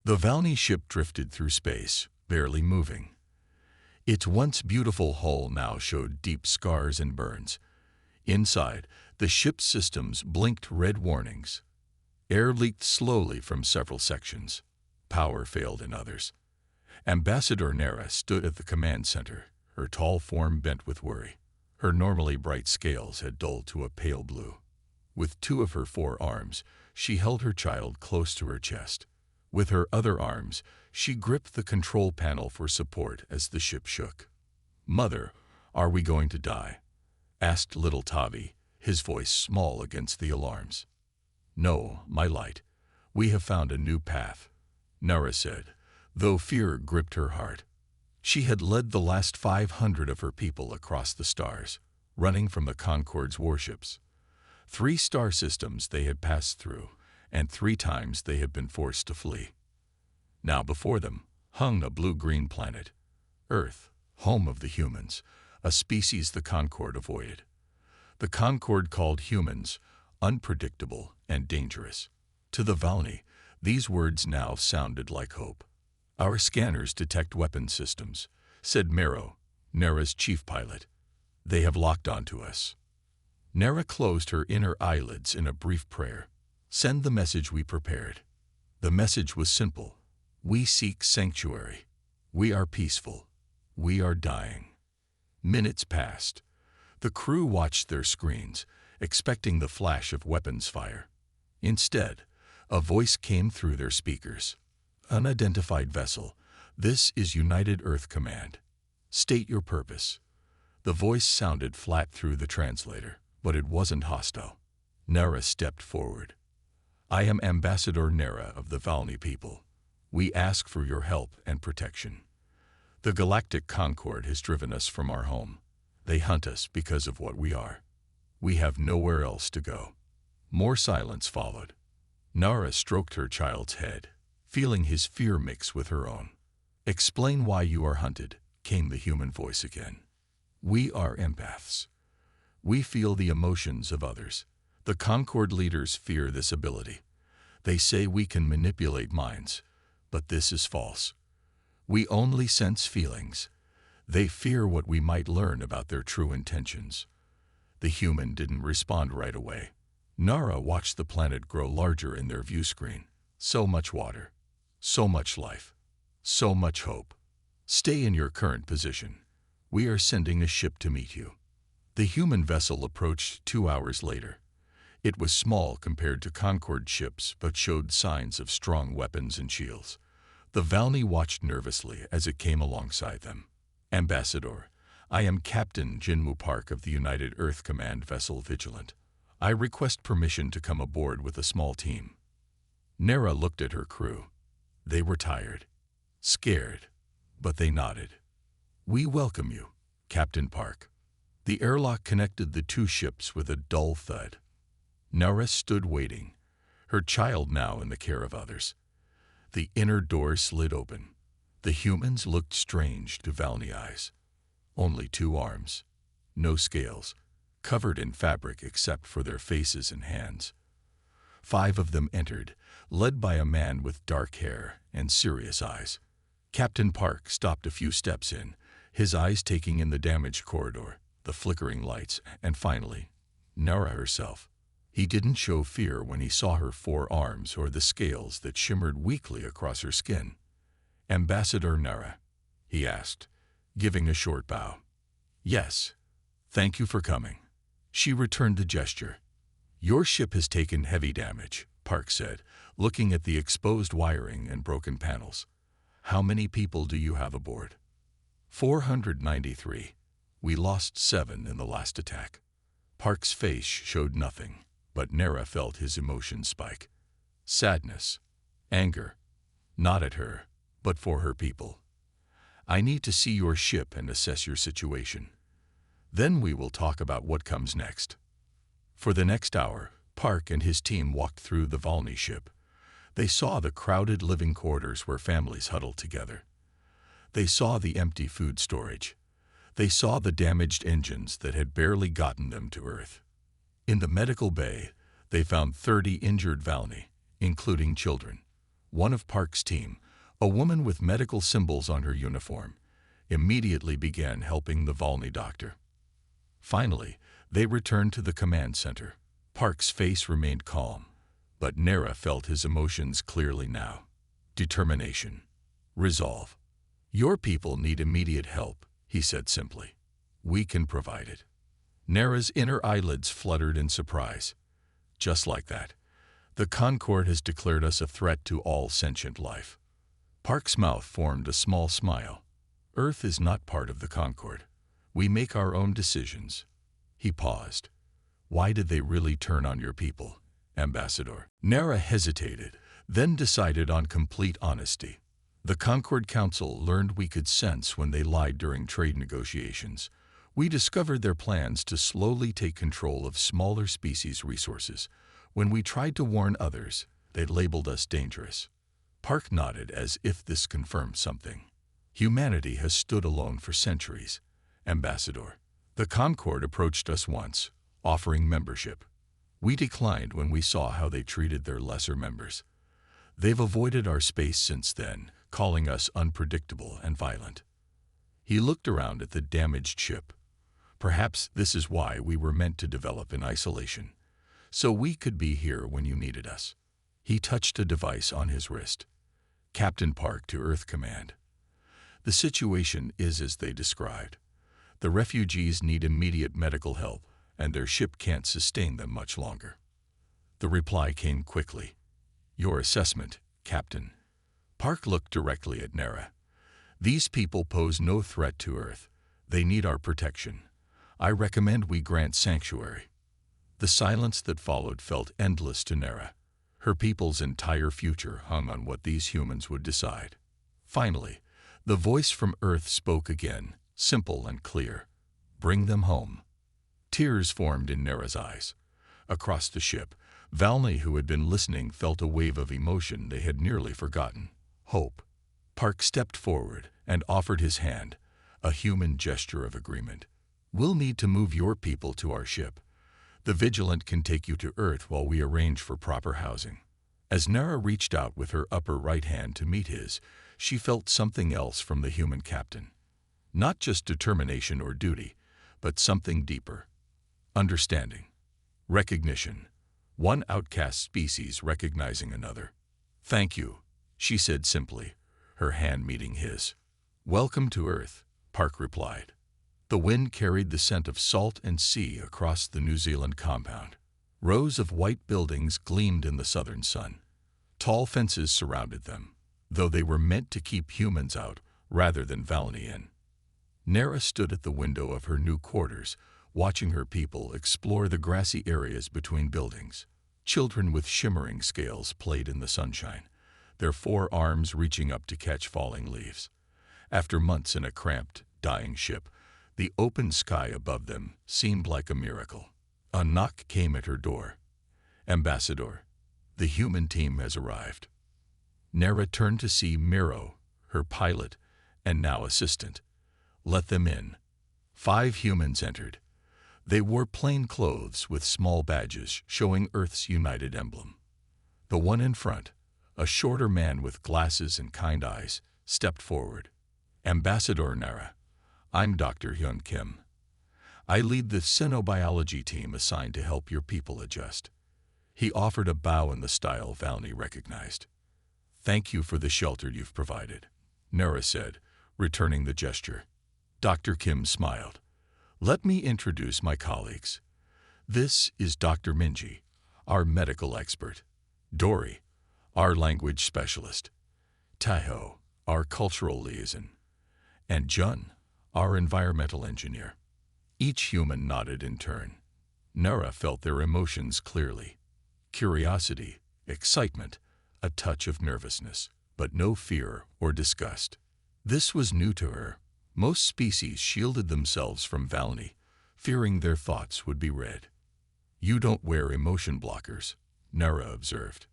The Valny ship drifted through space, barely moving. Its once beautiful hull now showed deep scars and burns. Inside, the ship's systems blinked red warnings. Air leaked slowly from several sections. Power failed in others. Ambassador Nara stood at the command center, her tall form bent with worry. Her normally bright scales had dulled to a pale blue. With two of her 4 arms, she held her child close to her chest. With her other arms, she gripped the control panel for support as the ship shook. "Mother, are we going to die?" asked little Tavi, his voice small against the alarms. "No, my light. We have found a new path," Nara said, though fear gripped her heart. She had led the last 500 of her people across the stars, running from the Concord's warships. 3 star systems they had passed through, and 3 times they had been forced to flee. Now before them hung a blue-green planet, Earth, home of the humans, a species the Concord avoided. The Concord called humans unpredictable and dangerous. To the Valny, these words now sounded like hope. "Our scanners detect weapon systems," said Mero, Nara's chief pilot. "They have locked onto us." Nara closed her inner eyelids in a brief prayer. "Send the message we prepared." The message was simple. "We seek sanctuary. We are peaceful. We are dying." Minutes passed. The crew watched their screens, expecting the flash of weapons fire. Instead, a voice came through their speakers. "Unidentified vessel, this is United Earth Command. State your purpose." The voice sounded flat through the translator, but it wasn't hostile. Nara stepped forward. "I am Ambassador Nara of the Valny people. We ask for your help and protection. The Galactic Concord has driven us from our home. They hunt us because of what we are. We have nowhere else to go." More silence followed. Nara stroked her child's head, feeling his fear mix with her own. "Explain why you are hunted," came the human voice again. "We are empaths. We feel the emotions of others. The Concord leaders fear this ability. They say we can manipulate minds, but this is false. We only sense feelings. They fear what we might learn about their true intentions." The human didn't respond right away. Nara watched the planet grow larger in their view screen. So much water, so much life, so much hope. "Stay in your current position. We are sending a ship to meet you." The human vessel approached 2 hours later. It was small compared to Concord ships, but showed signs of strong weapons and shields. The Valny watched nervously as it came alongside them. "Ambassador, I am Captain Jinmu Park of the United Earth Command vessel Vigilant. I request permission to come aboard with a small team." Nara looked at her crew. They were tired, scared, but they nodded. "We welcome you, Captain Park." The airlock connected the 2 ships with a dull thud. Nara stood waiting, her child now in the care of others. The inner door slid open. The humans looked strange to Valny eyes. Only 2 arms, no scales, covered in fabric except for their faces and hands. 5 of them entered, led by a man with dark hair and serious eyes. Captain Park stopped a few steps in, his eyes taking in the damaged corridor, the flickering lights, and finally, Nara herself. He didn't show fear when he saw her 4 arms or the scales that shimmered weakly across her skin. "Ambassador Nara?" he asked, giving a short bow. "Yes. Thank you for coming." She returned the gesture. "Your ship has taken heavy damage," Park said, looking at the exposed wiring and broken panels. "How many people do you have aboard?" 493. "We lost 7 in the last attack." Park's face showed nothing, but Nara felt his emotions spike. Sadness, anger, not at her, but for her people. "I need to see your ship and assess your situation. Then we will talk about what comes next." For the next hour, Park and his team walked through the Valny ship. They saw the crowded living quarters where families huddled together. They saw the empty food storage. They saw the damaged engines that had barely gotten them to Earth. In the medical bay, they found 30 injured Valny, including children. One of Park's team, a woman with medical symbols on her uniform, immediately began helping the Volney doctor. Finally, they returned to the command center. Park's face remained calm, but Nera felt his emotions clearly now. Determination. Resolve. Your people need immediate help, he said simply. We can provide it. Nera's inner eyelids fluttered in surprise. Just like that, the Concord has declared us a threat to all sentient life. Park's mouth formed a small smile. Earth is not part of the Concord. We make our own decisions. He paused. Why did they really turn on your people, Ambassador? Nera hesitated, then decided on complete honesty. The Concord Council learned we could sense when they lied during trade negotiations. We discovered their plans to slowly take control of smaller species' resources. When we tried to warn others, they labeled us dangerous. Park nodded as if this confirmed something. Humanity has stood alone for centuries, Ambassador. The Concord approached us once, offering membership. We declined when we saw how they treated their lesser members. They've avoided our space since then, calling us unpredictable and violent. He looked around at the damaged ship. Perhaps this is why we were meant to develop in isolation, so we could be here when you needed us. He touched a device on his wrist. Captain Park to Earth Command. The situation is as they described. The refugees need immediate medical help, and their ship can't sustain them much longer. The reply came quickly. Your assessment, Captain. Park looked directly at Nera. These people pose no threat to Earth. They need our protection. I recommend we grant sanctuary. The silence that followed felt endless to Nera. Her people's entire future hung on what these humans would decide. Finally, the voice from Earth spoke again, simple and clear. Bring them home. Tears formed in Nera's eyes. Across the ship, Volney, who had been listening, felt a wave of emotion they had nearly forgotten. Hope. Park stepped forward and offered his hand, a human gesture of agreement. We'll need to move your people to our ship. The Vigilant can take you to Earth while we arrange for proper housing. As Nera reached out with her upper right hand to meet his, she felt something else from the human captain. Not just determination or duty, but something deeper. Understanding. Recognition. One outcast species recognizing another. Thank you, she said simply, her hand meeting his. Welcome to Earth, Park replied. The wind carried the scent of salt and sea across the New Zealand compound. Rows of white buildings gleamed in the southern sun. Tall fences surrounded them, though they were meant to keep humans out rather than Volney in. Nera stood at the window of her new quarters, watching her people explore the grassy areas between buildings. Children with shimmering scales played in the sunshine, their forearms reaching up to catch falling leaves. After months in a cramped, dying ship, the open sky above them seemed like a miracle. A knock came at her door. Ambassador, the human team has arrived. Nera turned to see Miro, her pilot, and now assistant. Let them in. 5 humans entered. They wore plain clothes with small badges showing Earth's united emblem. The one in front, a shorter man with glasses and kind eyes, stepped forward. Ambassador Nera, I'm Dr. Hyun Kim. I lead the xenobiology team assigned to help your people adjust. He offered a bow in the style Volney recognized. Thank you for the shelter you've provided, Nera said, returning the gesture. Dr. Kim smiled. Let me introduce my colleagues. This is Dr. Minji, our medical expert. Dory, our language specialist. Taiho, our cultural liaison. And Jun, our environmental engineer. Each human nodded in turn. Nera felt their emotions clearly. Curiosity, excitement, a touch of nervousness, but no fear or disgust. This was new to her. Most species shielded themselves from Volney, fearing their thoughts would be read. You don't wear emotion blockers, Nera observed.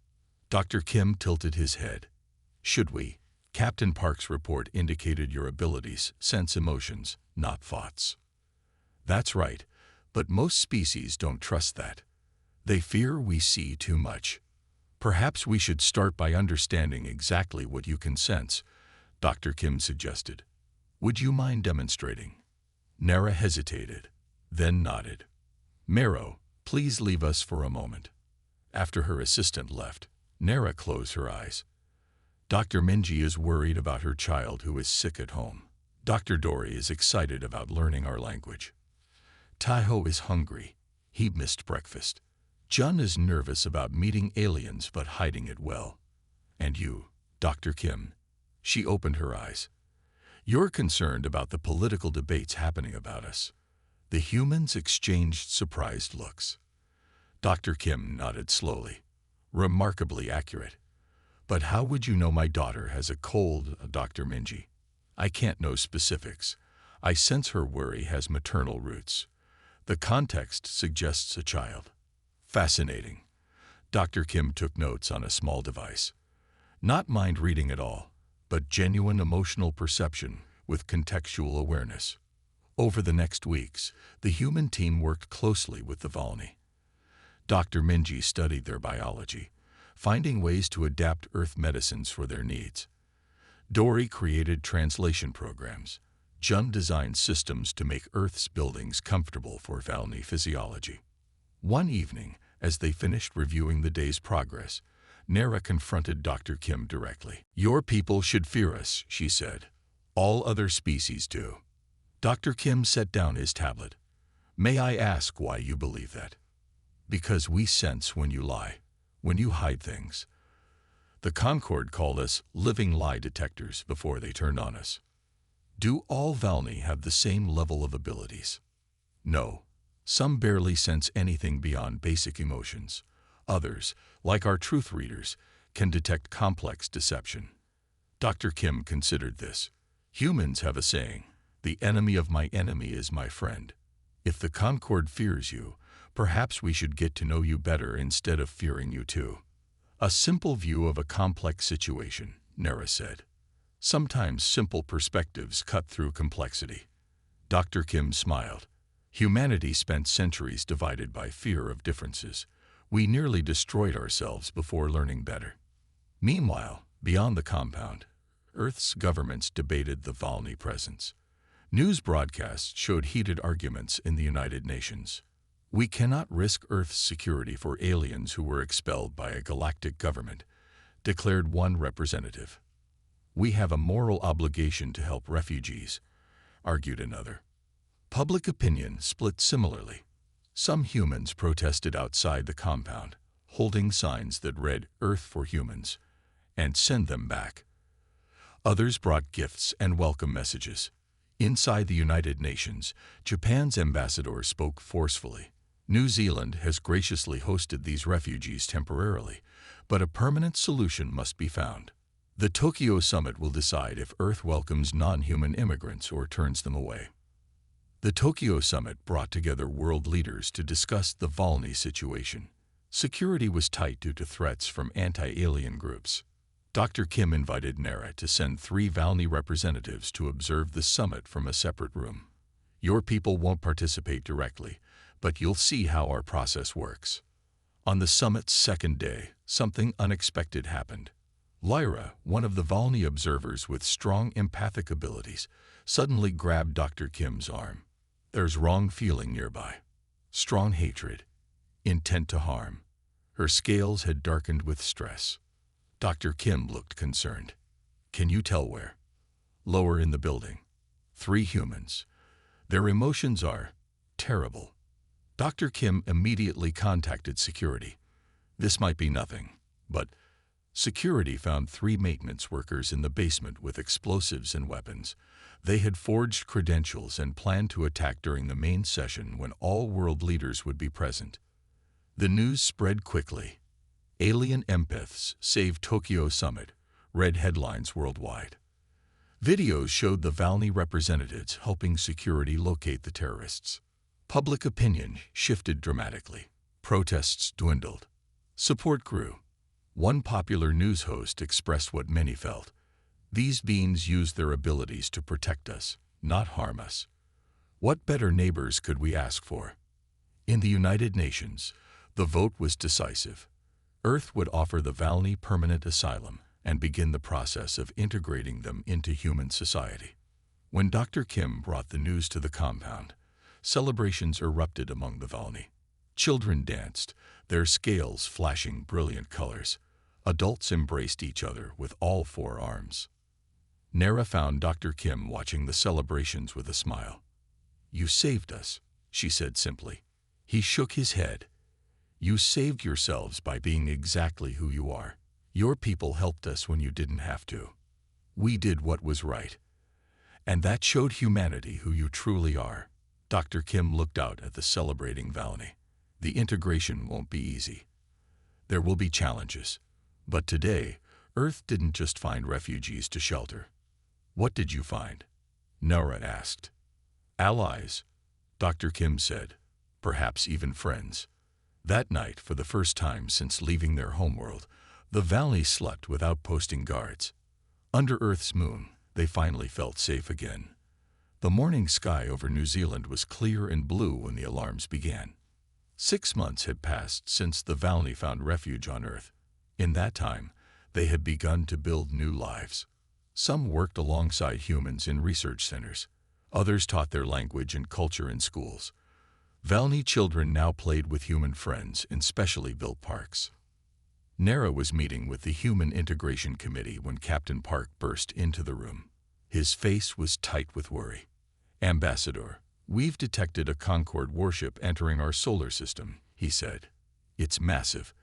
Dr. Kim tilted his head. Should we? Captain Park's report indicated your abilities sense emotions, not thoughts. That's right, but most species don't trust that. They fear we see too much. Perhaps we should start by understanding exactly what you can sense, Dr. Kim suggested. Would you mind demonstrating? Nara hesitated, then nodded. Mero, please leave us for a moment. After her assistant left, Nara closed her eyes. Dr. Minji is worried about her child who is sick at home. Dr. Dory is excited about learning our language. Taiho is hungry. He missed breakfast. Jun is nervous about meeting aliens but hiding it well. And you, Dr. Kim. She opened her eyes. You're concerned about the political debates happening about us. The humans exchanged surprised looks. Dr. Kim nodded slowly. Remarkably accurate. But how would you know my daughter has a cold, Dr. Minji? I can't know specifics. I sense her worry has maternal roots. The context suggests a child. Fascinating. Dr. Kim took notes on a small device. Not mind reading at all, but genuine emotional perception with contextual awareness. Over the next weeks, the human team worked closely with the Valni. Dr. Minji studied their biology, finding ways to adapt Earth medicines for their needs. Dory created translation programs. Jun designed systems to make Earth's buildings comfortable for Valni physiology. One evening, as they finished reviewing the day's progress, Nara confronted Dr. Kim directly. Your people should fear us, she said. All other species do. Dr. Kim set down his tablet. May I ask why you believe that? Because we sense when you lie, when you hide things. The Concord called us living lie detectors before they turned on us. Do all Valni have the same level of abilities? No. Some barely sense anything beyond basic emotions. Others, like our truth readers, can detect complex deception. Dr. Kim considered this. Humans have a saying, the enemy of my enemy is my friend. If the Concord fears you, perhaps we should get to know you better instead of fearing you too. A simple view of a complex situation, Nara said. Sometimes simple perspectives cut through complexity. Dr. Kim smiled. Humanity spent centuries divided by fear of differences. We nearly destroyed ourselves before learning better. Meanwhile, beyond the compound, Earth's governments debated the Valni presence. News broadcasts showed heated arguments in the United Nations. We cannot risk Earth's security for aliens who were expelled by a galactic government, declared one representative. We have a moral obligation to help refugees, argued another. Public opinion split similarly. Some humans protested outside the compound, holding signs that read Earth for Humans, and send them back. Others brought gifts and welcome messages. Inside the United Nations, Japan's ambassador spoke forcefully. New Zealand has graciously hosted these refugees temporarily, but a permanent solution must be found. The Tokyo summit will decide if Earth welcomes non-human immigrants or turns them away. The Tokyo summit brought together world leaders to discuss the Valni situation. Security was tight due to threats from anti-alien groups. Dr. Kim invited Nara to send 3 Valni representatives to observe the summit from a separate room. Your people won't participate directly, but you'll see how our process works. On the summit's second day, something unexpected happened. Lyra, one of the Valni observers with strong empathic abilities, suddenly grabbed Dr. Kim's arm. There's wrong feeling nearby. Strong hatred. Intent to harm. Her scales had darkened with stress. Dr. Kim looked concerned. Can you tell where? Lower in the building. 3 humans. Their emotions are terrible. Dr. Kim immediately contacted security. This might be nothing, but security found 3 maintenance workers in the basement with explosives and weapons. They had forged credentials and planned to attack during the main session when all world leaders would be present. The news spread quickly. Alien empaths save Tokyo summit, read headlines worldwide. Videos showed the Valni representatives helping security locate the terrorists. Public opinion shifted dramatically. Protests dwindled. Support grew. One popular news host expressed what many felt. These beings use their abilities to protect us, not harm us. What better neighbors could we ask for? In the United Nations, the vote was decisive. Earth would offer the Valni permanent asylum and begin the process of integrating them into human society. When Dr. Kim brought the news to the compound, celebrations erupted among the Valni. Children danced, their scales flashing brilliant colors. Adults embraced each other with all four arms. Nara found Dr. Kim watching the celebrations with a smile. "You saved us," she said simply. He shook his head. "You saved yourselves by being exactly who you are. Your people helped us when you didn't have to. We did what was right. And that showed humanity who you truly are." Dr. Kim looked out at the celebrating Valni. "The integration won't be easy. There will be challenges. But today, Earth didn't just find refugees to shelter." "What did you find?" Nora asked. "Allies," Dr. Kim said. "Perhaps even friends." That night, for the first time since leaving their homeworld, the Valni slept without posting guards. Under Earth's moon, they finally felt safe again. The morning sky over New Zealand was clear and blue when the alarms began. 6 months had passed since the Valni found refuge on Earth. In that time, they had begun to build new lives. Some worked alongside humans in research centers. Others taught their language and culture in schools. Valni children now played with human friends in specially built parks. Nara was meeting with the Human Integration Committee when Captain Park burst into the room. His face was tight with worry. "Ambassador, we've detected a Concord warship entering our solar system," he said. "It's massive,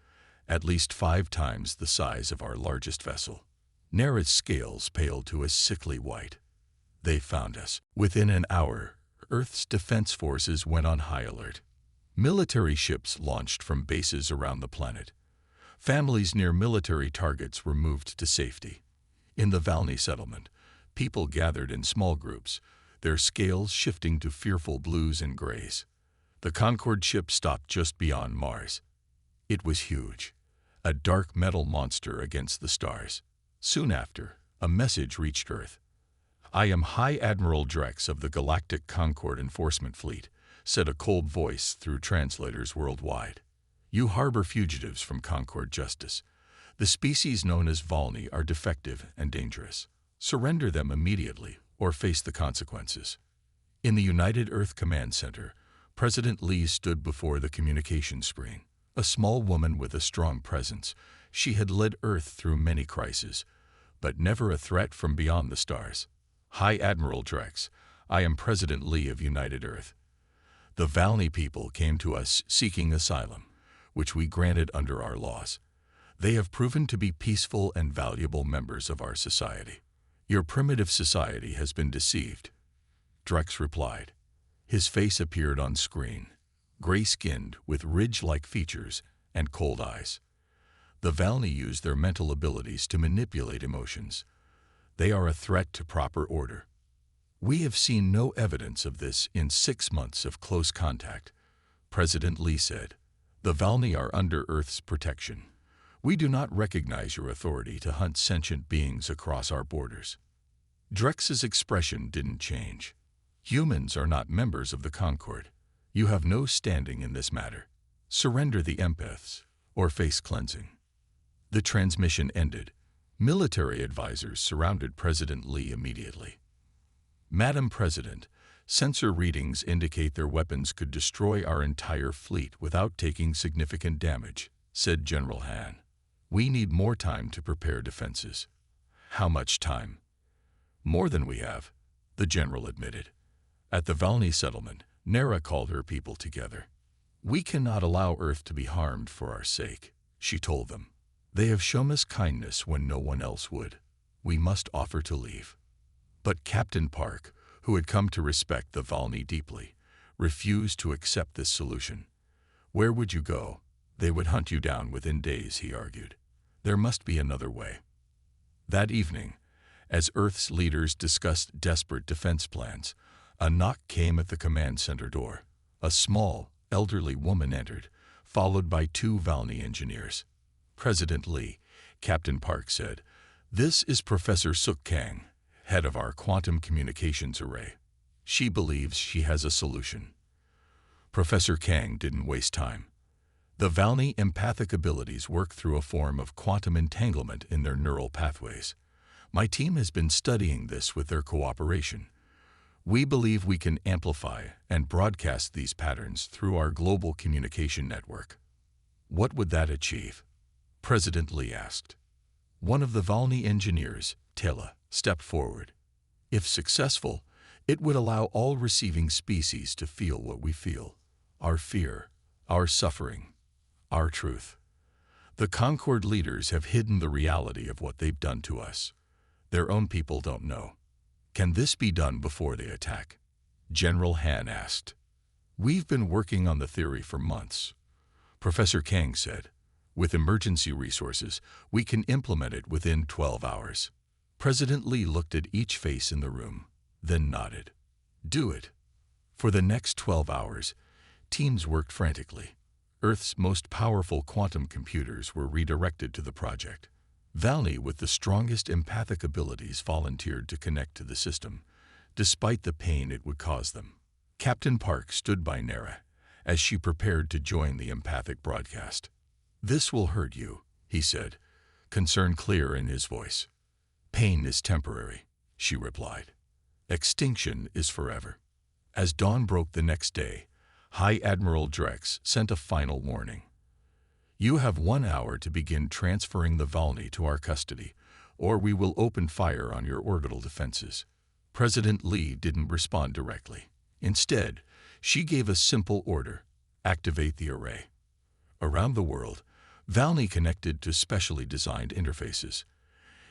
at least 5 times the size of our largest vessel." Nara's scales paled to a sickly white. "They found us." Within an hour, Earth's defense forces went on high alert. Military ships launched from bases around the planet. Families near military targets were moved to safety. In the Valni settlement, people gathered in small groups, their scales shifting to fearful blues and grays. The Concord ship stopped just beyond Mars. It was huge, a dark metal monster against the stars. Soon after, a message reached Earth. "I am High Admiral Drex of the Galactic Concord Enforcement Fleet," said a cold voice through translators worldwide. "You harbor fugitives from Concord Justice. The species known as Valni are defective and dangerous. Surrender them immediately or face the consequences." In the United Earth Command Center, President Lee stood before the communication screen. A small woman with a strong presence, she had led Earth through many crises, but never a threat from beyond the stars. "High Admiral Drex, I am President Lee of United Earth. The Valni people came to us seeking asylum, which we granted under our laws. They have proven to be peaceful and valuable members of our society. Your primitive society has been deceived." Drex replied. His face appeared on screen, gray-skinned with ridge-like features and cold eyes. "The Valni use their mental abilities to manipulate emotions. They are a threat to proper order. We have seen no evidence of this in 6 months of close contact," President Lee said. "The Valni are under Earth's protection. We do not recognize your authority to hunt sentient beings across our borders." Drex's expression didn't change. "Humans are not members of the Concord. You have no standing in this matter. Surrender the empaths or face cleansing." The transmission ended. Military advisors surrounded President Lee immediately. "Madam President, sensor readings indicate their weapons could destroy our entire fleet without taking significant damage," said General Han. "We need more time to prepare defenses." "How much time?" "More than we have," the general admitted. At the Valni settlement, Nara called her people together. "We cannot allow Earth to be harmed for our sake," she told them. "They have shown us kindness when no one else would. We must offer to leave." But Captain Park, who had come to respect the Valni deeply, refused to accept this solution. "Where would you go? They would hunt you down within days," he argued. "There must be another way." That evening, as Earth's leaders discussed desperate defense plans, a knock came at the command center door. A small, elderly woman entered, followed by 2 Valni engineers. "President Lee," Captain Park said, "this is Professor Suk Kang, head of our quantum communications array. She believes she has a solution." Professor Kang didn't waste time. The Valny empathic abilities work through a form of quantum entanglement in their neural pathways. My team has been studying this with their cooperation. We believe we can amplify and broadcast these patterns through our global communication network. What would that achieve? President Lee asked. One of the Valny engineers, Tela, stepped forward. If successful, it would allow all receiving species to feel what we feel, our fear, our suffering, our truth. The Concord leaders have hidden the reality of what they've done to us. Their own people don't know. Can this be done before they attack? General Han asked. We've been working on the theory for months. Professor Kang said, with emergency resources, we can implement it within 12 hours. President Lee looked at each face in the room, then nodded. Do it. For the next 12 hours, teams worked frantically. Earth's most powerful quantum computers were redirected to the project. Valny, with the strongest empathic abilities, volunteered to connect to the system, despite the pain it would cause them. Captain Park stood by Nara as she prepared to join the empathic broadcast. This will hurt you, he said, concern clear in his voice. Pain is temporary, she replied. Extinction is forever. As dawn broke the next day, High Admiral Drex sent a final warning. You have 1 hour to begin transferring the Valny to our custody, or we will open fire on your orbital defenses. President Lee didn't respond directly. Instead, she gave a simple order: activate the array. Around the world, Valny connected to specially designed interfaces.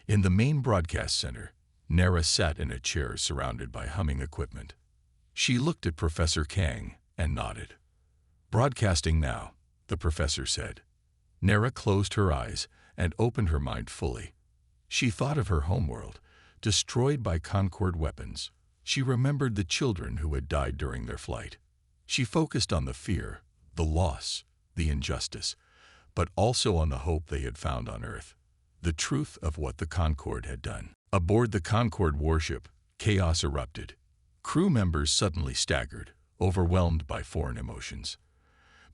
In the main broadcast center, Nara sat in a chair surrounded by humming equipment. She looked at Professor Kang and nodded. Broadcasting now, the professor said. Nara closed her eyes and opened her mind fully. She thought of her homeworld, destroyed by Concord weapons. She remembered the children who had died during their flight. She focused on the fear, the loss, the injustice, but also on the hope they had found on Earth, the truth of what the Concord had done. Aboard the Concord warship, chaos erupted. Crew members suddenly staggered, overwhelmed by foreign emotions.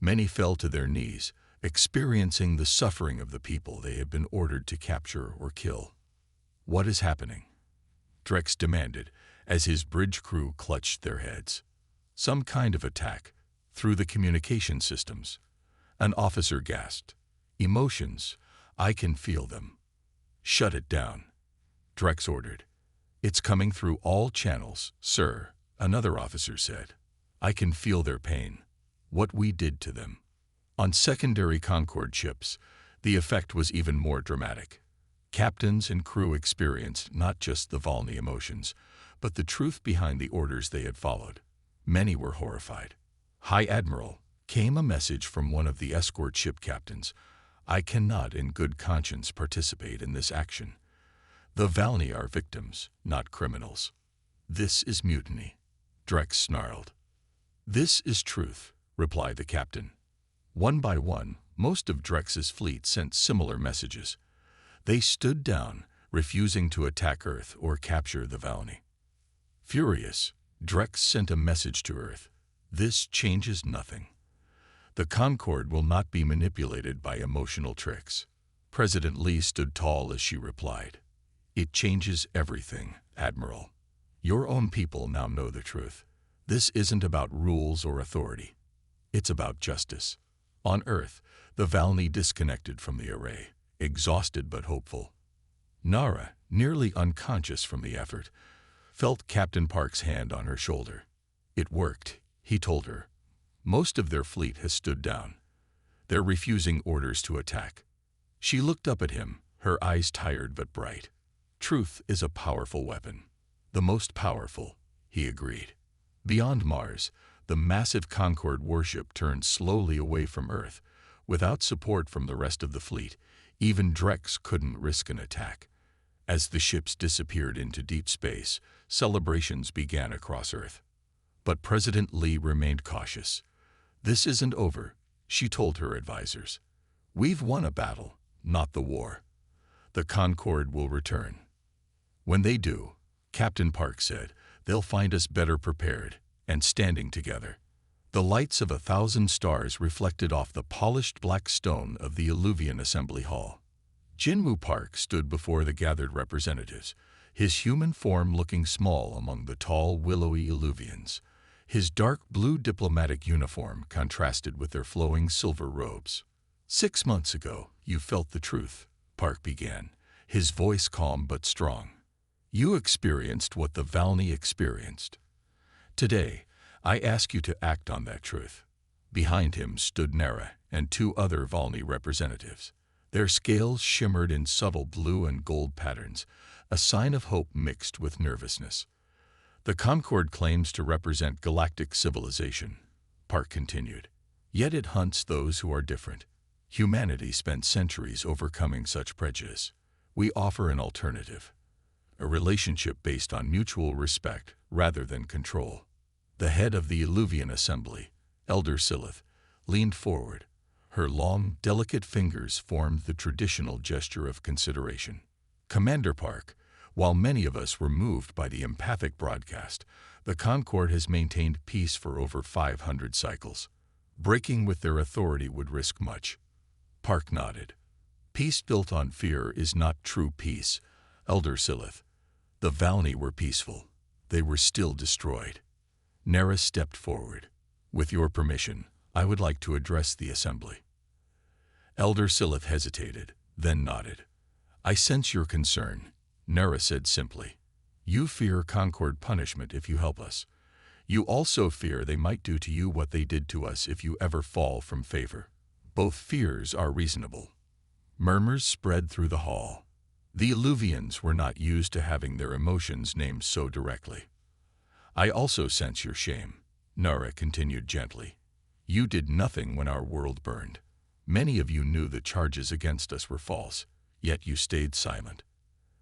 Many fell to their knees, experiencing the suffering of the people they had been ordered to capture or kill. What is happening? Drex demanded as his bridge crew clutched their heads. Some kind of attack, through the communication systems. An officer gasped. Emotions, I can feel them. Shut it down, Drex ordered. It's coming through all channels, sir, another officer said. I can feel their pain, what we did to them. On secondary Concord ships, the effect was even more dramatic. Captains and crew experienced not just the Valny emotions, but the truth behind the orders they had followed. Many were horrified. High Admiral, came a message from one of the escort ship captains. I cannot in good conscience participate in this action. The Valny are victims, not criminals. This is mutiny, Drex snarled. This is truth, replied the captain. One by one, most of Drex's fleet sent similar messages. They stood down, refusing to attack Earth or capture the Valny. Furious, Drex sent a message to Earth. This changes nothing. The Concord will not be manipulated by emotional tricks. President Lee stood tall as she replied. It changes everything, Admiral. Your own people now know the truth. This isn't about rules or authority. It's about justice. On Earth, the Valny disconnected from the array, exhausted but hopeful. Nara, nearly unconscious from the effort, felt Captain Park's hand on her shoulder. It worked, he told her. Most of their fleet has stood down. They're refusing orders to attack. She looked up at him, her eyes tired but bright. Truth is a powerful weapon. The most powerful, he agreed. Beyond Mars, the massive Concord warship turned slowly away from Earth. Without support from the rest of the fleet, even Drex couldn't risk an attack. As the ships disappeared into deep space, celebrations began across Earth. But President Lee remained cautious. This isn't over, she told her advisors. We've won a battle, not the war. The Concord will return. When they do, Captain Park said, they'll find us better prepared and standing together. The lights of 1,000 stars reflected off the polished black stone of the Illuvian Assembly Hall. Jinwoo Park stood before the gathered representatives, his human form looking small among the tall, willowy Illuvians. His dark blue diplomatic uniform contrasted with their flowing silver robes. 6 months ago, you felt the truth, Park began, his voice calm but strong. You experienced what the Valni experienced. Today, I ask you to act on that truth. Behind him stood Nara and 2 other Valni representatives. Their scales shimmered in subtle blue and gold patterns, a sign of hope mixed with nervousness. The Concord claims to represent galactic civilization, Park continued. Yet it hunts those who are different. Humanity spent centuries overcoming such prejudice. We offer an alternative, a relationship based on mutual respect rather than control. The head of the Illuvian Assembly, Elder Silith, leaned forward. Her long, delicate fingers formed the traditional gesture of consideration. Commander Park, while many of us were moved by the empathic broadcast, the Concord has maintained peace for over 500 cycles. Breaking with their authority would risk much. Park nodded. Peace built on fear is not true peace, Elder Silith. The Valni were peaceful. They were still destroyed. Nara stepped forward. With your permission, I would like to address the assembly. Elder Silith hesitated, then nodded. I sense your concern, Nara said simply. You fear Concord punishment if you help us. You also fear they might do to you what they did to us if you ever fall from favor. Both fears are reasonable. Murmurs spread through the hall. The Illuvians were not used to having their emotions named so directly. I also sense your shame, Nara continued gently. You did nothing when our world burned. Many of you knew the charges against us were false, yet you stayed silent.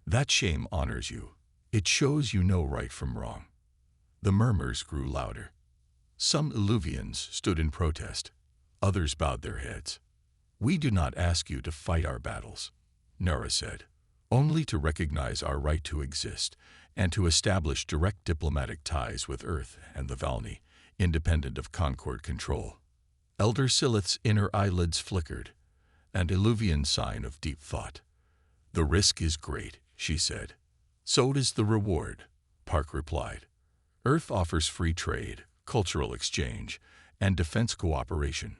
That shame honors you. It shows you know right from wrong. The murmurs grew louder. Some Illuvians stood in protest. Others bowed their heads. We do not ask you to fight our battles, Nara said, only to recognize our right to exist and to establish direct diplomatic ties with Earth and the Valni, independent of Concord control. Elder Silith's inner eyelids flickered, an Illuvian sign of deep thought. The risk is great, she said. So does the reward, Park replied. Earth offers free trade, cultural exchange, and defense cooperation.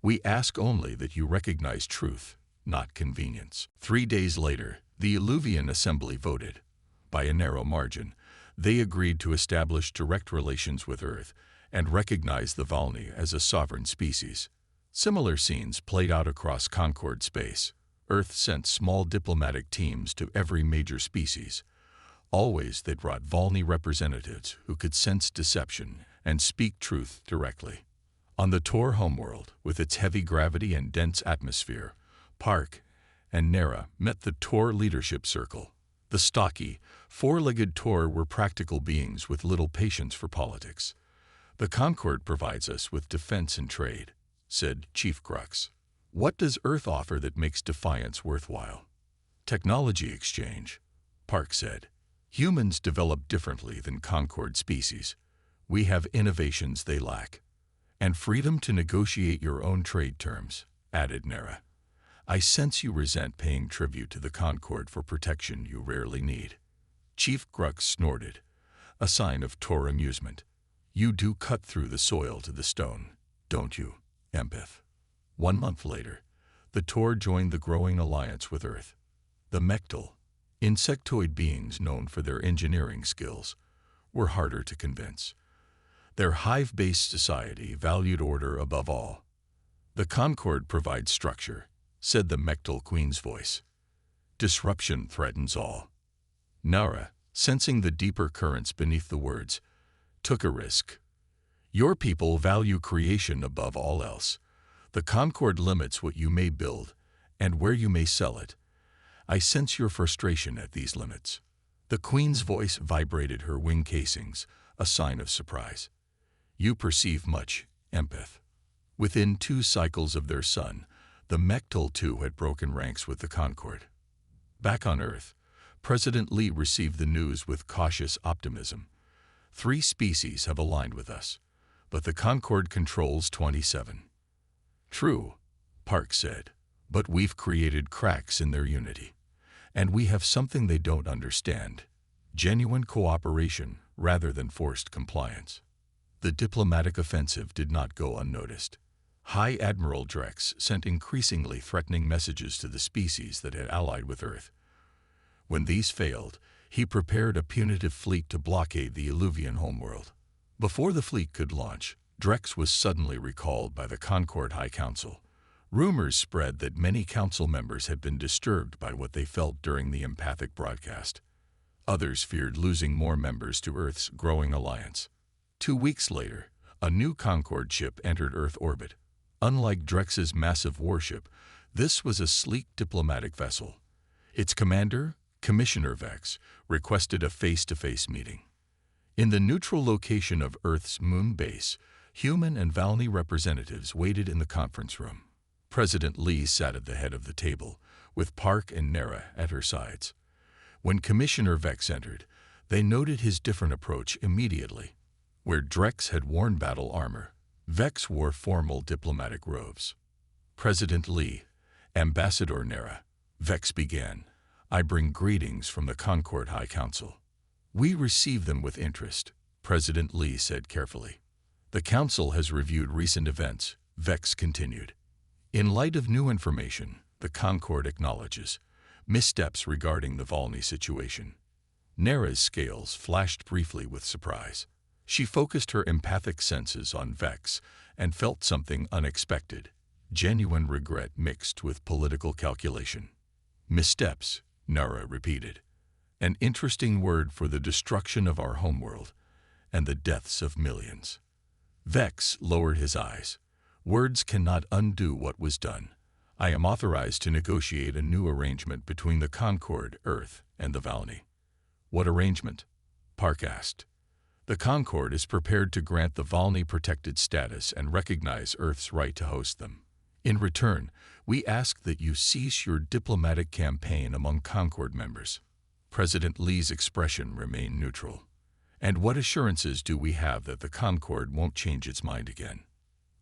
We ask only that you recognize truth, not convenience. 3 days later, the Illuvian Assembly voted. By a narrow margin, they agreed to establish direct relations with Earth and recognize the Valni as a sovereign species. Similar scenes played out across Concord space. Earth sent small diplomatic teams to every major species. Always they brought Valni representatives who could sense deception and speak truth directly. On the Tor homeworld, with its heavy gravity and dense atmosphere, Park and Nara met the Tor leadership circle. The stocky, 4-legged Tor were practical beings with little patience for politics. The Concord provides us with defense and trade, said Chief Crux. What does Earth offer that makes defiance worthwhile? Technology exchange, Park said. Humans develop differently than Concord species. We have innovations they lack. And freedom to negotiate your own trade terms, added Nara. I sense you resent paying tribute to the Concord for protection you rarely need. Chief Crux snorted, a sign of Tor amusement. You do cut through the soil to the stone, don't you, Empath? 1 month later, the Tor joined the growing alliance with Earth. The Mechtal, insectoid beings known for their engineering skills, were harder to convince. Their hive-based society valued order above all. The Concord provides structure, said the Mechtal Queen's voice. Disruption threatens all. Nara, sensing the deeper currents beneath the words, took a risk. Your people value creation above all else. The Concord limits what you may build and where you may sell it. I sense your frustration at these limits. The Queen's voice vibrated her wing casings, a sign of surprise. You perceive much, Empath. Within 2 cycles of their son, the Mechtal too had broken ranks with the Concord. Back on Earth, President Lee received the news with cautious optimism. 3 species have aligned with us. but the Concord controls 27. True, Park said, but we've created cracks in their unity. And we have something they don't understand: genuine cooperation rather than forced compliance. The diplomatic offensive did not go unnoticed. High Admiral Drex sent increasingly threatening messages to the species that had allied with Earth. When these failed, he prepared a punitive fleet to blockade the Illuvian homeworld. Before the fleet could launch, Drex was suddenly recalled by the Concord High Council. Rumors spread that many council members had been disturbed by what they felt during the empathic broadcast. Others feared losing more members to Earth's growing alliance. 2 weeks later, a new Concord ship entered Earth orbit. Unlike Drex's massive warship, this was a sleek diplomatic vessel. Its commander, Commissioner Vex, requested a face-to-face meeting. In the neutral location of Earth's moon base, human and Valny representatives waited in the conference room. President Lee sat at the head of the table, with Park and Nara at her sides. When Commissioner Vex entered, they noted his different approach immediately. Where Drex had worn battle armor, Vex wore formal diplomatic robes. President Lee, Ambassador Nara, Vex began, "I bring greetings from the Concord High Council." "We receive them with interest," President Lee said carefully. "The Council has reviewed recent events," Vex continued. "In light of new information, the Concord acknowledges missteps regarding the Valny situation." Nara's scales flashed briefly with surprise. She focused her empathic senses on Vex and felt something unexpected: genuine regret mixed with political calculation. "Missteps," Nara repeated. "An interesting word for the destruction of our homeworld and the deaths of millions." Vex lowered his eyes. "Words cannot undo what was done. I am authorized to negotiate a new arrangement between the Concord, Earth, and the Valny." "What arrangement?" Park asked. "The Concord is prepared to grant the Valny protected status and recognize Earth's right to host them. In return, we ask that you cease your diplomatic campaign among Concord members." President Lee's expression remained neutral. "And what assurances do we have that the Concord won't change its mind again?"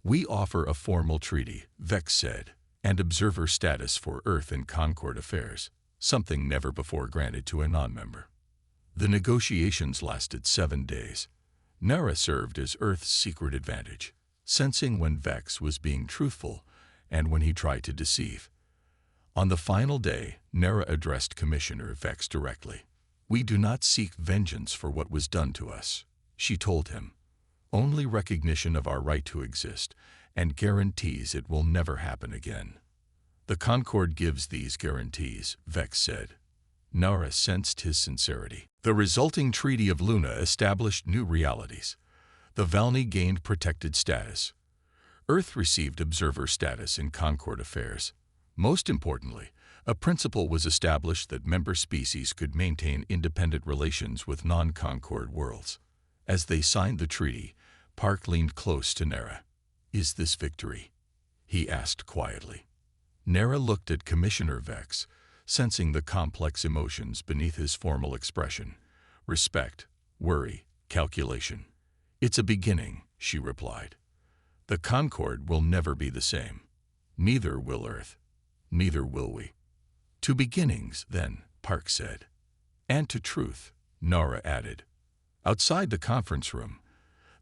"We offer a formal treaty," Vex said, "and observer status for Earth and Concord affairs, something never before granted to a non-member." The negotiations lasted 7 days. Nara served as Earth's secret advantage, sensing when Vex was being truthful and when he tried to deceive. On the final day, Nara addressed Commissioner Vex directly. "We do not seek vengeance for what was done to us," she told him. "Only recognition of our right to exist and guarantees it will never happen again." "The Concord gives these guarantees," Vex said. Nara sensed his sincerity. The resulting Treaty of Luna established new realities. The Valny gained protected status. Earth received observer status in Concord affairs. Most importantly, a principle was established that member species could maintain independent relations with non-Concord worlds. As they signed the treaty, Park leaned close to Nara. "Is this victory?" he asked quietly. Nara looked at Commissioner Vex, sensing the complex emotions beneath his formal expression: respect, worry, calculation. "It's a beginning," she replied. "The Concord will never be the same. Neither will Earth. Neither will we." "To beginnings, then," Park said. "And to truth," Nara added. Outside the conference room,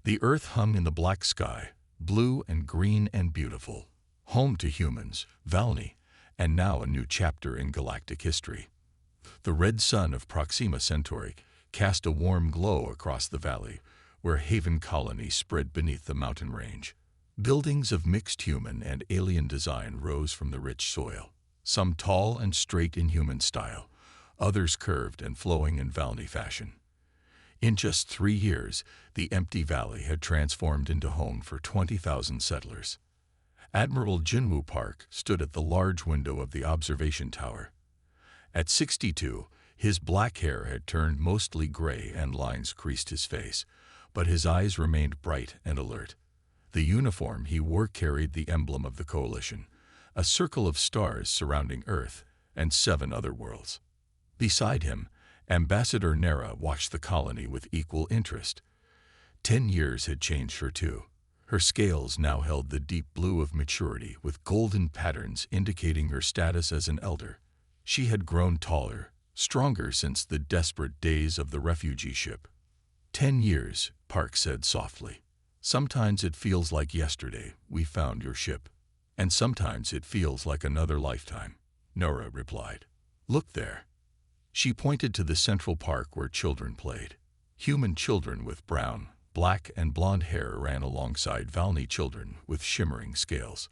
the Earth hung in the black sky, blue and green and beautiful, home to humans, Valny, and now a new chapter in galactic history. The red sun of Proxima Centauri cast a warm glow across the valley, where Haven Colony spread beneath the mountain range. Buildings of mixed human and alien design rose from the rich soil, some tall and straight in human style, others curved and flowing in Valny fashion. In just 3 years, the empty valley had transformed into home for 20,000 settlers. Admiral Jinwoo Park stood at the large window of the observation tower. At 62, his black hair had turned mostly gray and lines creased his face, but his eyes remained bright and alert. The uniform he wore carried the emblem of the Coalition, a circle of stars surrounding Earth and 7 other worlds. Beside him, Ambassador Nara watched the colony with equal interest. 10 years had changed her too. Her scales now held the deep blue of maturity with golden patterns indicating her status as an elder. She had grown taller, stronger since the desperate days of the refugee ship. 10 years, Park said softly. Sometimes it feels like yesterday we found your ship, and sometimes it feels like another lifetime, Nora replied. Look there. She pointed to the central park where children played. Human children with brown, black, and blonde hair ran alongside Valny children with shimmering scales.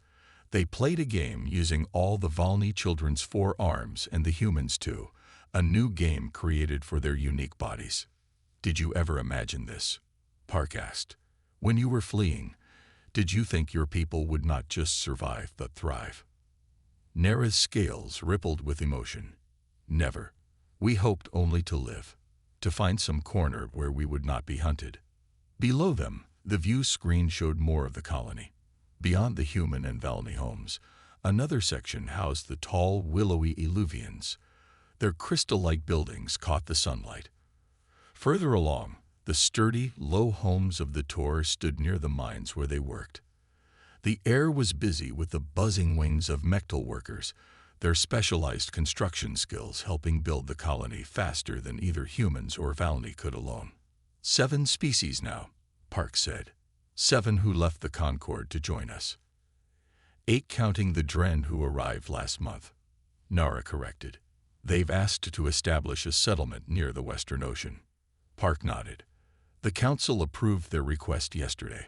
They played a game using all the Valny children's 4 arms and the humans too, a new game created for their unique bodies. Did you ever imagine this? Park asked. When you were fleeing, did you think your people would not just survive but thrive? Nera's scales rippled with emotion. Never. We hoped only to live, to find some corner where we would not be hunted. Below them, the view screen showed more of the colony. Beyond the human and Valny homes, another section housed the tall, willowy Eluvians. Their crystal-like buildings caught the sunlight. Further along, the sturdy, low homes of the Tor stood near the mines where they worked. The air was busy with the buzzing wings of mechtal workers, their specialized construction skills helping build the colony faster than either humans or Valny could alone. 7 species now, Park said. 7 who left the Concord to join us. 8 counting the Dren who arrived last month, Nara corrected. They've asked to establish a settlement near the Western Ocean. Park nodded. The Council approved their request yesterday.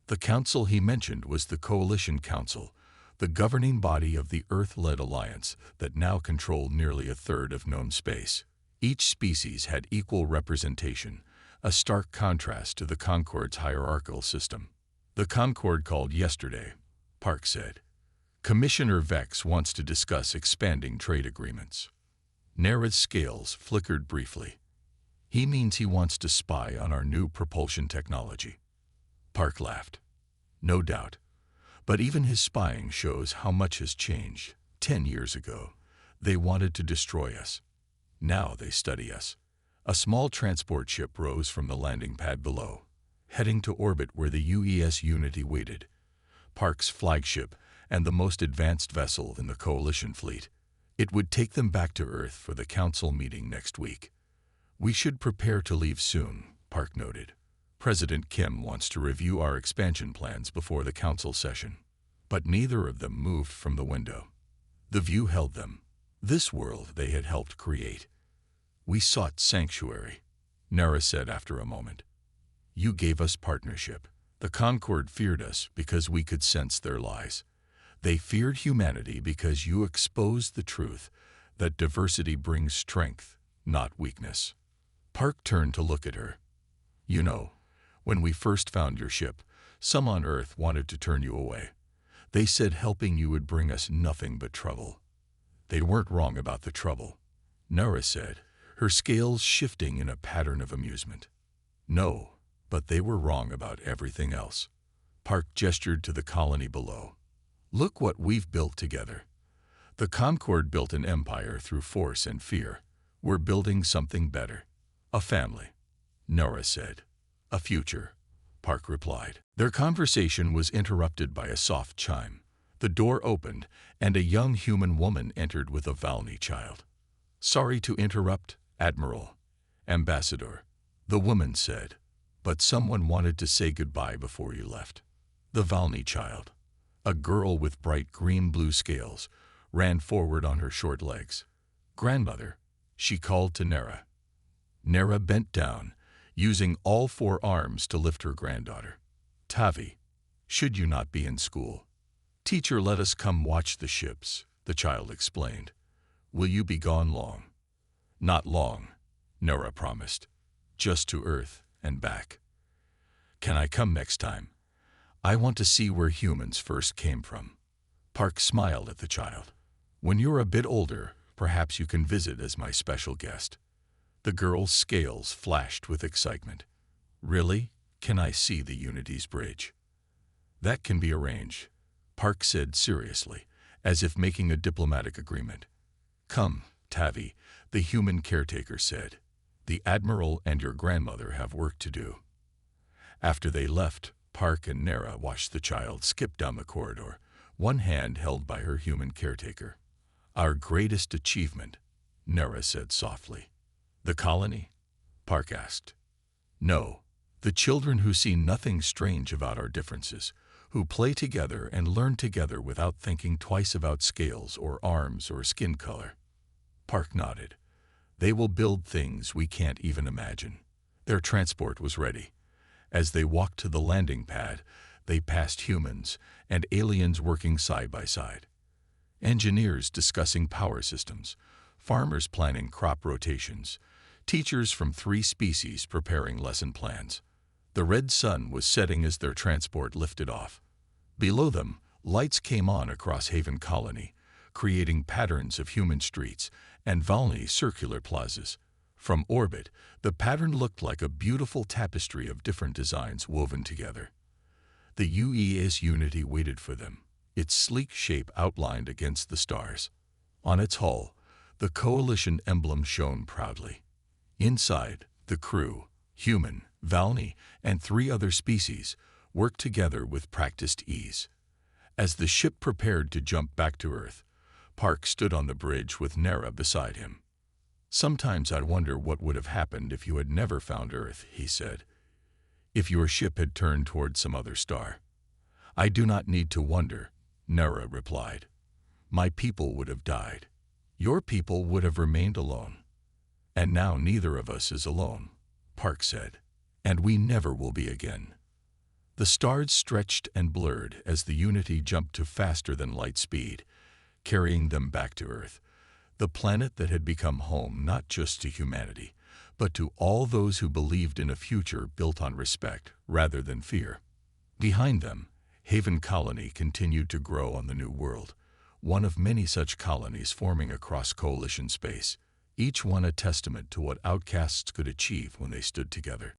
The council he mentioned was the Coalition Council, the governing body of the Earth-led alliance that now controlled nearly a third of known space. Each species had equal representation, a stark contrast to the Concord's hierarchical system. The Concord called yesterday, Park said. Commissioner Vex wants to discuss expanding trade agreements. Nera's scales flickered briefly. He means he wants to spy on our new propulsion technology. Park laughed. No doubt. But even his spying shows how much has changed. 10 years ago, they wanted to destroy us. Now they study us. A small transport ship rose from the landing pad below, heading to orbit where the UES Unity waited, Park's flagship and the most advanced vessel in the Coalition fleet. It would take them back to Earth for the Council meeting next week. We should prepare to leave soon, Park noted. President Kim wants to review our expansion plans before the Council session. But neither of them moved from the window. The view held them. This world they had helped create. We sought sanctuary, Nara said after a moment. You gave us partnership. The Concord feared us because we could sense their lies. They feared humanity because you exposed the truth that diversity brings strength, not weakness. Park turned to look at her. You know, when we first found your ship, some on Earth wanted to turn you away. They said helping you would bring us nothing but trouble. They weren't wrong about the trouble, Nara said, her scales shifting in a pattern of amusement. No, but they were wrong about everything else. Park gestured to the colony below. Look what we've built together. The Concord built an empire through force and fear. We're building something better. A family, Nora said. A future, Park replied. Their conversation was interrupted by a soft chime. The door opened, and a young human woman entered with a Valny child. Sorry to interrupt, Admiral. Ambassador, the woman said, but someone wanted to say goodbye before you left. The Valny child, a girl with bright green-blue scales, ran forward on her short legs. Grandmother, she called to Nera. Nera bent down, using all 4 arms to lift her granddaughter. Tavi, should you not be in school? Teacher let us come watch the ships, the child explained. Will you be gone long? Not long, Nora promised. Just to Earth and back. Can I come next time? I want to see where humans first came from. Park smiled at the child. When you're a bit older, perhaps you can visit as my special guest. The girl's scales flashed with excitement. Really? Can I see the Unity's bridge? That can be arranged, Park said seriously, as if making a diplomatic agreement. Come, Tavi, the human caretaker said. The Admiral and your grandmother have work to do. After they left, Park and Nara watched the child skip down the corridor, one hand held by her human caretaker. "Our greatest achievement," Nara said softly. "The colony?" Park asked. "No, the children who see nothing strange about our differences, who play together and learn together without thinking twice about scales or arms or skin color." Park nodded. "They will build things we can't even imagine." Their transport was ready. As they walked to the landing pad, they passed humans and aliens working side by side. Engineers discussing power systems, farmers planning crop rotations, teachers from 3 species preparing lesson plans. The red sun was setting as their transport lifted off. Below them, lights came on across Haven Colony, creating patterns of human streets and Valny circular plazas. From orbit, the pattern looked like a beautiful tapestry of different designs woven together. The UES Unity waited for them, its sleek shape outlined against the stars. On its hull, the Coalition emblem shone proudly. Inside, the crew, human, Valny, and 3 other species, worked together with practiced ease. As the ship prepared to jump back to Earth, Park stood on the bridge with Nara beside him. "Sometimes I wonder what would have happened if you had never found Earth," he said. "If your ship had turned toward some other star." "I do not need to wonder," Nara replied. "My people would have died. Your people would have remained alone. And now neither of us is alone," Park said. "And we never will be again." The stars stretched and blurred as the Unity jumped to faster than light speed, carrying them back to Earth, the planet that had become home not just to humanity, but to all those who believed in a future built on respect rather than fear. Behind them, Haven Colony continued to grow on the new world, one of many such colonies forming across Coalition space, each one a testament to what outcasts could achieve when they stood together.